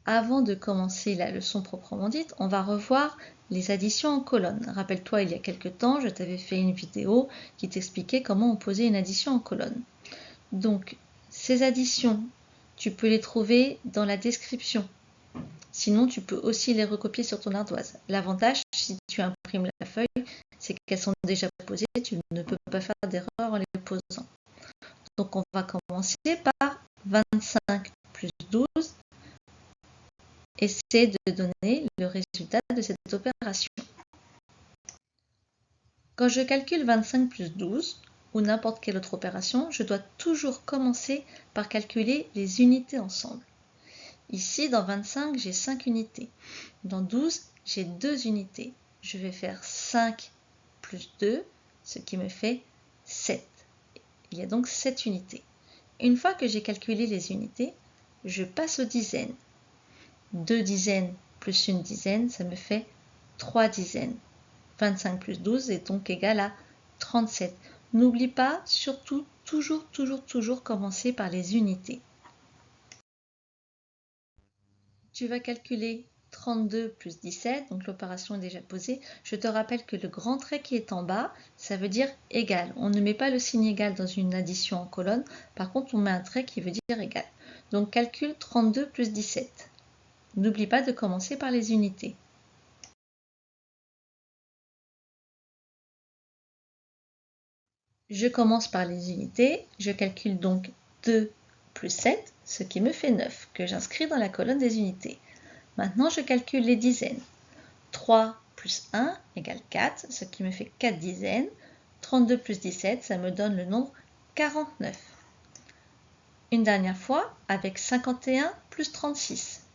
Avant de commencer la leçon proprement dite, on va revoir les additions en colonne. Rappelle-toi, il y a quelques temps, je t'avais fait une vidéo qui t'expliquait comment on posait une addition en colonne. Donc, ces additions, tu peux les trouver dans la description. Sinon, tu peux aussi les recopier sur ton ardoise. L'avantage, si tu imprimes la feuille, c'est qu'elles sont déjà posées, tu ne peux pas faire d'erreur en les posant. Donc, on va commencer par 25 plus 12. Essaie de donner le résultat de cette opération. Quand je calcule 25 plus 12, ou n'importe quelle autre opération, je dois toujours commencer par calculer les unités ensemble. Ici, dans 25, j'ai 5 unités. Dans 12, j'ai 2 unités. Je vais faire 5 plus 2, ce qui me fait 7. Il y a donc 7 unités. Une fois que j'ai calculé les unités, je passe aux dizaines. 2 dizaines plus une dizaine, ça me fait 3 dizaines. 25 plus 12 est donc égal à 37. N'oublie pas, surtout, toujours commencer par les unités. Tu vas calculer 32 plus 17, donc l'opération est déjà posée. Je te rappelle que le grand trait qui est en bas, ça veut dire égal. On ne met pas le signe égal dans une addition en colonne, par contre on met un trait qui veut dire égal. Donc calcule 32 plus 17. N'oublie pas de commencer par les unités. Je commence par les unités, je calcule donc 2 plus 7, ce qui me fait 9, que j'inscris dans la colonne des unités. Maintenant, je calcule les dizaines. 3 plus 1 égale 4, ce qui me fait 4 dizaines. 32 plus 17, ça me donne le nombre 49. Une dernière fois, avec 51 plus 36.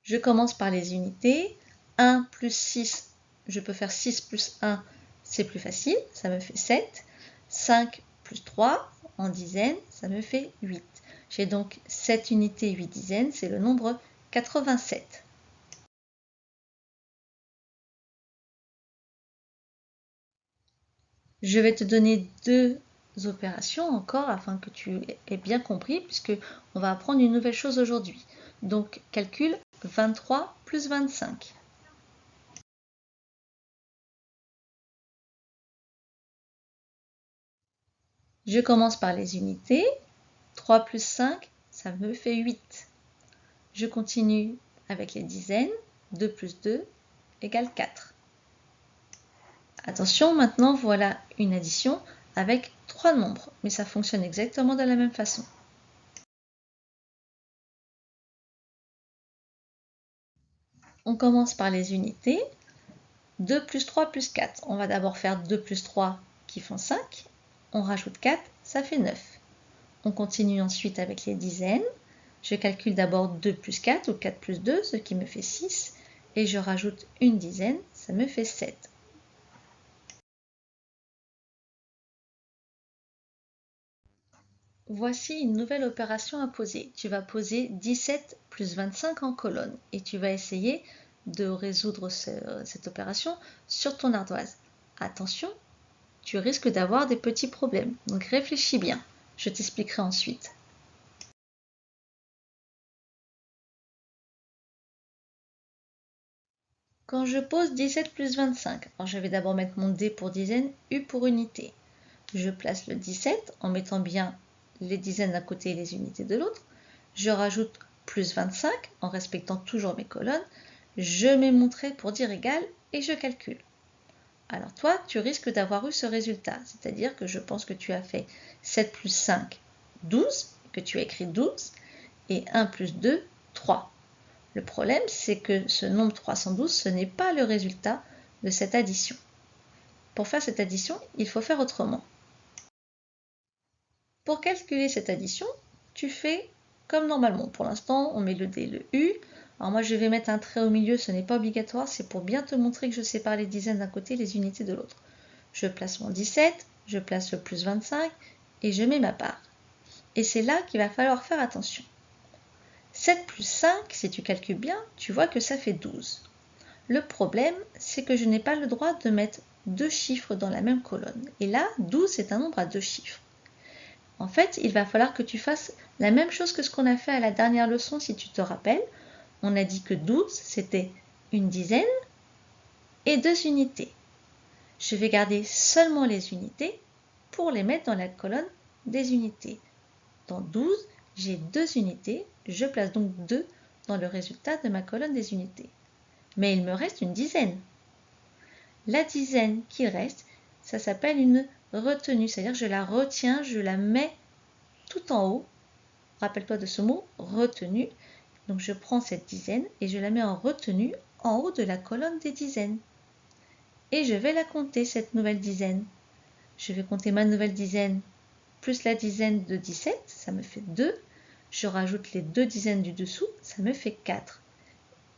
Je commence par les unités. 1 plus 6, je peux faire 6 plus 1, c'est plus facile, ça me fait 7. 5 plus 3, en dizaines, ça me fait 8. J'ai donc 7 unités, 8 dizaines, c'est le nombre 87. Je vais te donner deux opérations encore afin que tu aies bien compris, puisque on va apprendre une nouvelle chose aujourd'hui. Donc, calcule 23 plus 25. Je commence par les unités. 3 plus 5, ça me fait 8. Je continue avec les dizaines. 2 plus 2 égale 4. Attention, maintenant voilà une addition avec 3 nombres, mais ça fonctionne exactement de la même façon. On commence par les unités. 2 plus 3 plus 4. On va d'abord faire 2 plus 3 qui font 5. On rajoute 4, ça fait 9. On continue ensuite avec les dizaines. Je calcule d'abord 2 plus 4 ou 4 plus 2, ce qui me fait 6. Et je rajoute une dizaine, ça me fait 7. Voici une nouvelle opération à poser. Tu vas poser 17 plus 25 en colonne et tu vas essayer de résoudre cette opération sur ton ardoise. Attention, tu risques d'avoir des petits problèmes, donc réfléchis bien. Je t'expliquerai ensuite. Quand je pose 17 plus 25, alors je vais d'abord mettre mon D pour dizaine, U pour unité. Je place le 17 en mettant bien les dizaines d'un côté et les unités de l'autre. Je rajoute plus 25 en respectant toujours mes colonnes. Je mets mon trait pour dire égal et je calcule. Alors toi, tu risques d'avoir eu ce résultat, c'est-à-dire que je pense que tu as fait 7 plus 5, 12, que tu as écrit 12, et 1 plus 2, 3. Le problème, c'est que ce nombre 312, ce n'est pas le résultat de cette addition. Pour faire cette addition, il faut faire autrement. Pour calculer cette addition, tu fais comme normalement. Pour l'instant, on met le D et le U. Alors moi, je vais mettre un trait au milieu, ce n'est pas obligatoire, c'est pour bien te montrer que je sépare les dizaines d'un côté et les unités de l'autre. Je place mon 17, je place le plus 25 et je mets ma part. Et c'est là qu'il va falloir faire attention. 7 plus 5, si tu calcules bien, tu vois que ça fait 12. Le problème, c'est que je n'ai pas le droit de mettre deux chiffres dans la même colonne. Et là, 12 est un nombre à deux chiffres. En fait, il va falloir que tu fasses la même chose que ce qu'on a fait à la dernière leçon, si tu te rappelles. On a dit que 12, c'était une dizaine et 2 unités. Je vais garder seulement les unités pour les mettre dans la colonne des unités. Dans 12, j'ai 2 unités, je place donc 2 dans le résultat de ma colonne des unités. Mais il me reste une dizaine. La dizaine qui reste, ça s'appelle une retenue, c'est-à-dire que je la retiens, je la mets tout en haut. Rappelle-toi de ce mot, retenue. Donc je prends cette dizaine et je la mets en retenue en haut de la colonne des dizaines. Et je vais la compter, cette nouvelle dizaine. Je vais compter ma nouvelle dizaine plus la dizaine de 17, ça me fait 2. Je rajoute les 2 dizaines du dessous, ça me fait 4.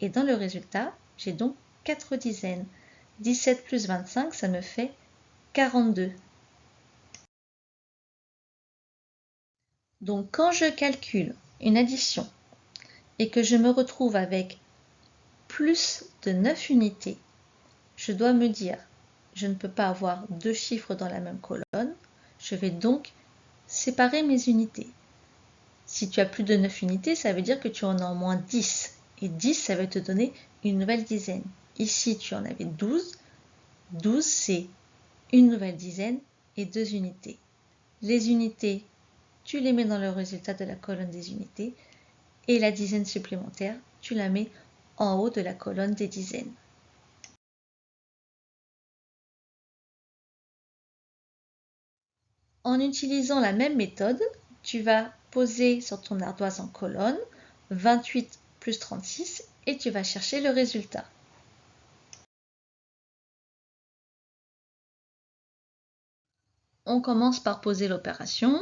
Et dans le résultat, j'ai donc 4 dizaines. 17 plus 25, ça me fait 42. Donc quand je calcule une addition et que je me retrouve avec plus de 9 unités, je dois me dire, je ne peux pas avoir 2 chiffres dans la même colonne, je vais donc séparer mes unités. Si tu as plus de 9 unités, ça veut dire que tu en as au moins 10. Et 10, ça va te donner une nouvelle dizaine. Ici, tu en avais 12. 12, c'est une nouvelle dizaine et 2 unités. Les unités, tu les mets dans le résultat de la colonne des unités. Et la dizaine supplémentaire, tu la mets en haut de la colonne des dizaines. En utilisant la même méthode, tu vas poser sur ton ardoise en colonne 28 plus 36 et tu vas chercher le résultat. On commence par poser l'opération.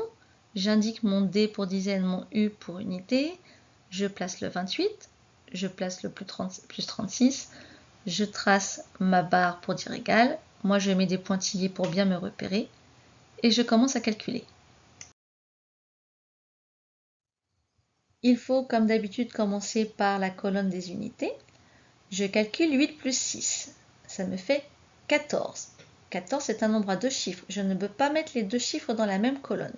J'indique mon D pour dizaine, mon U pour unité. Je place le 28, je place le plus 36, je trace ma barre pour dire égal. Moi, je mets des pointillés pour bien me repérer. Et je commence à calculer. Il faut, comme d'habitude, commencer par la colonne des unités. Je calcule 8 plus 6. Ça me fait 14. 14, c'est un nombre à 2 chiffres. Je ne peux pas mettre les 2 chiffres dans la même colonne.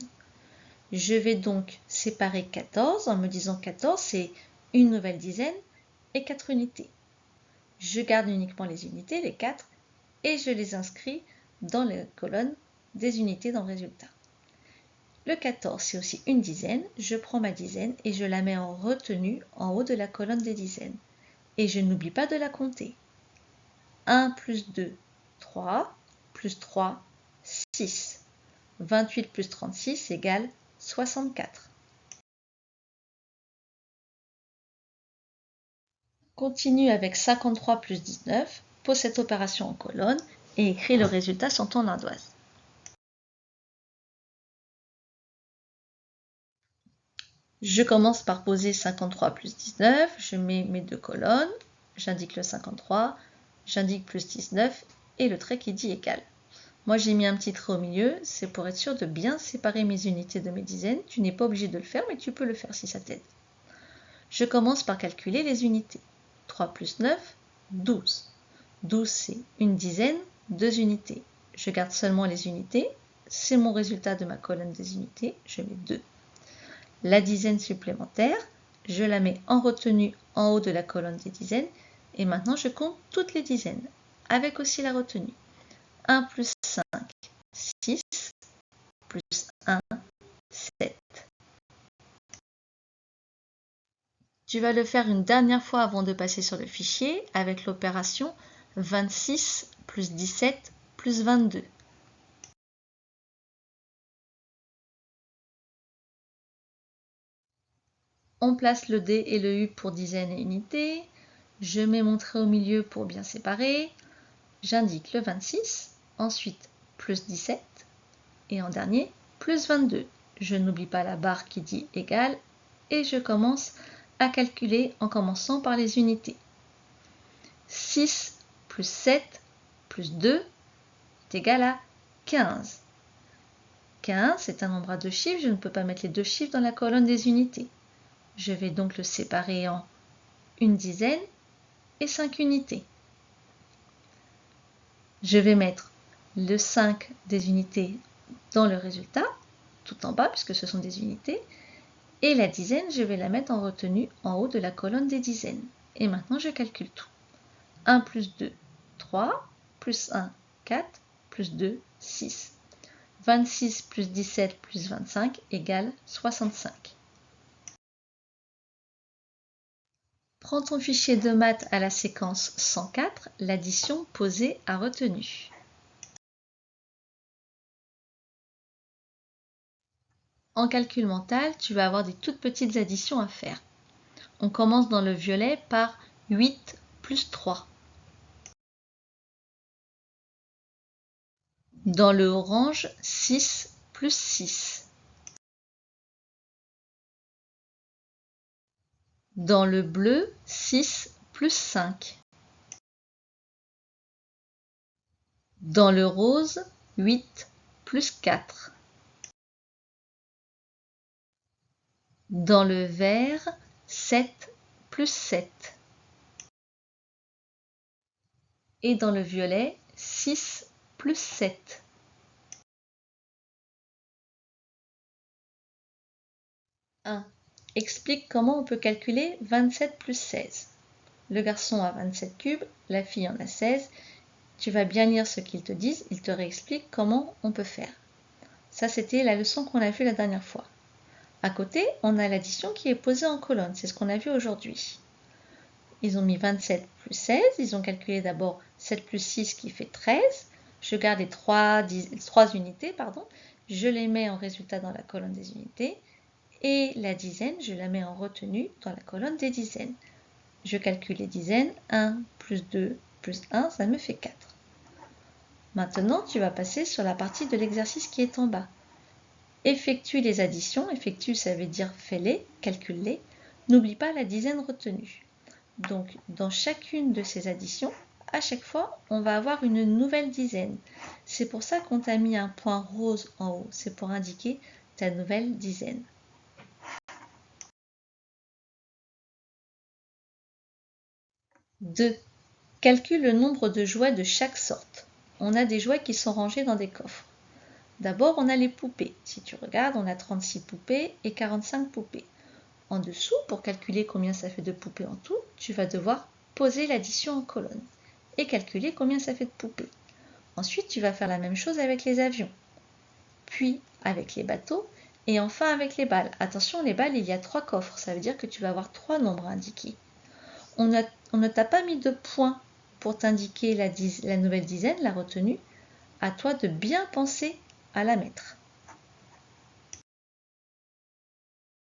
Je vais donc séparer 14 en me disant 14, c'est une nouvelle dizaine et 4 unités. Je garde uniquement les unités, les 4, et je les inscris dans la colonne des unités dans le résultat. Le 14, c'est aussi une dizaine. Je prends ma dizaine et je la mets en retenue en haut de la colonne des dizaines. Et je n'oublie pas de la compter. 1 plus 2, 3, plus 3, 6. 28 plus 36 égale 64. Continue avec 53 plus 19, pose cette opération en colonne et écris le résultat sur ton ardoise. Je commence par poser 53 plus 19, je mets mes 2 colonnes, j'indique le 53, j'indique plus 19 et le trait qui dit égal. Moi j'ai mis un petit trait au milieu, c'est pour être sûr de bien séparer mes unités de mes dizaines. Tu n'es pas obligé de le faire, mais tu peux le faire si ça t'aide. Je commence par calculer les unités. 3 plus 9, 12. 12 c'est une dizaine, 2 unités. Je garde seulement les unités, c'est mon résultat de ma colonne des unités, je mets 2. La dizaine supplémentaire, je la mets en retenue en haut de la colonne des dizaines et maintenant je compte toutes les dizaines avec aussi la retenue. 1 plus 5, 6, plus 1, 7. Tu vas le faire une dernière fois avant de passer sur le fichier avec l'opération 26 plus 17 plus 22. On place le D et le U pour dizaines et unités. Je mets mon trait au milieu pour bien séparer. J'indique le 26, ensuite plus 17 et en dernier plus 22. Je n'oublie pas la barre qui dit égal et je commence à calculer en commençant par les unités. 6 plus 7 plus 2 est égal à 15. 15, c'est un nombre à 2 chiffres, je ne peux pas mettre les 2 chiffres dans la colonne des unités. Je vais donc le séparer en une dizaine et 5 unités. Je vais mettre le 5 des unités dans le résultat tout en bas puisque ce sont des unités. Et la dizaine, je vais la mettre en retenue en haut de la colonne des dizaines. Et maintenant, je calcule tout. 1 plus 2, 3, plus 1, 4, plus 2, 6. 26 plus 17 plus 25 égale 65. Prends ton fichier de maths à la séquence 104, l'addition posée à retenue. En calcul mental, tu vas avoir des toutes petites additions à faire. On commence dans le violet par 8 plus 3. Dans le orange, 6 plus 6. Dans le bleu, 6 plus 5. Dans le rose, 8 plus 4. Dans le vert, 7 plus 7. Et dans le violet, 6 plus 7. Explique comment on peut calculer 27 plus 16. Le garçon a 27 cubes, la fille en a 16. Tu vas bien lire ce qu'ils te disent, ils te réexpliquent comment on peut faire. Ça, c'était la leçon qu'on a vue la dernière fois. À côté, on a l'addition qui est posée en colonne, c'est ce qu'on a vu aujourd'hui. Ils ont mis 27 plus 16, ils ont calculé d'abord 7 plus 6 qui fait 13. Je garde les 3 unités, je les mets en résultat dans la colonne des unités. Et la dizaine, je la mets en retenue dans la colonne des dizaines. Je calcule les dizaines, 1 plus 2 plus 1, ça me fait 4. Maintenant, tu vas passer sur la partie de l'exercice qui est en bas. Effectue les additions, effectue ça veut dire fais-les, calcule-les. N'oublie pas la dizaine retenue. Donc, dans chacune de ces additions, à chaque fois, on va avoir une nouvelle dizaine. C'est pour ça qu'on t'a mis un point rose en haut, c'est pour indiquer ta nouvelle dizaine. 2. Calcule le nombre de jouets de chaque sorte. On a des jouets qui sont rangés dans des coffres. D'abord, on a les poupées. Si tu regardes, on a 36 poupées et 45 poupées. En dessous, pour calculer combien ça fait de poupées en tout, tu vas devoir poser l'addition en colonne et calculer combien ça fait de poupées. Ensuite, tu vas faire la même chose avec les avions, puis avec les bateaux et enfin avec les balles. Attention, les balles, il y a 3 coffres, ça veut dire que tu vas avoir 3 nombres indiqués. On ne t'a pas mis de points pour t'indiquer la nouvelle dizaine, la retenue. À toi de bien penser à la mettre.